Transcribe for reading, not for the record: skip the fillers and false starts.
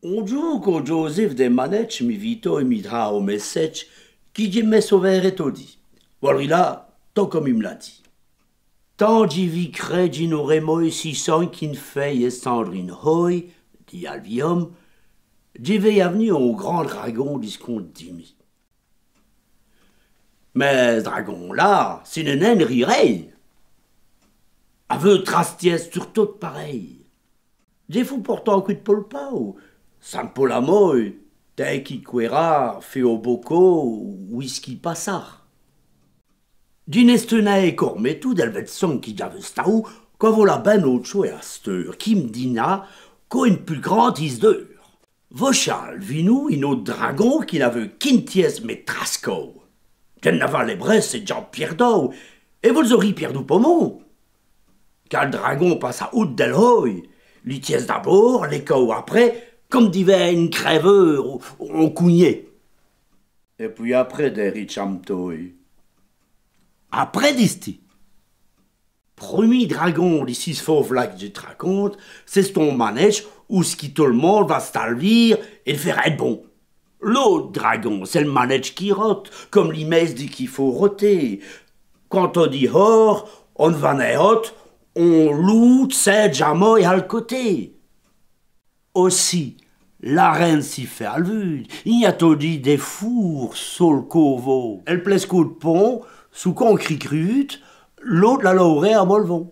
Un giorno Joseph de Manetch mi vito e mi dra au message qui dit me sauver et todi. Voilà là, tant comme il me l'a dit. Tant j'y vis cré d'inore moi 600 qu'une feuille et Sandrine Hoy, dit Alvium, j'y vais avenu au grand dragon d'isconte d'imi. Mais dragon là, c'est une naine rireille. Aveu trastiès sur tout pareil. J'ai fou pourtant un coup de polpao. San Polamoy, t'es qui quera, fait au boco, whisky passar. D'inestuna corme tout d'elvet son qui j'avais stau, quand voilà ben autre chose à steur, qui me dina, qu'une plus grande is d'heure. Vochal, vinou, une autre dragon qui n'avait quinties mais trasco. J'en avais les bresse et Jean Pierre d'eau, et vous auriez perdu pommon. Quand le dragon passe à haute d'Elhoy, l'utiès d'abord, l'écho après, comme divers une crèveur, on cougnait. Et puis après, des richamtoy. Après, dis-tu. Premier dragon d'ici ce fauve là que je te raconte, c'est ton manège où ce qui tout le monde va s'alvir et le faire être bon. L'autre dragon, c'est le manège qui rote, comme l'imès dit qu'il faut roter. Quand on dit hors, on va n'est hot, on loue, c'est jamais à le côté. Aussi, la reine s'y fait à vue, il y a tout dit des fours sur le covo. Elle plaise coup de pont, sous con cri crute, l'autre la laurait à Molvon.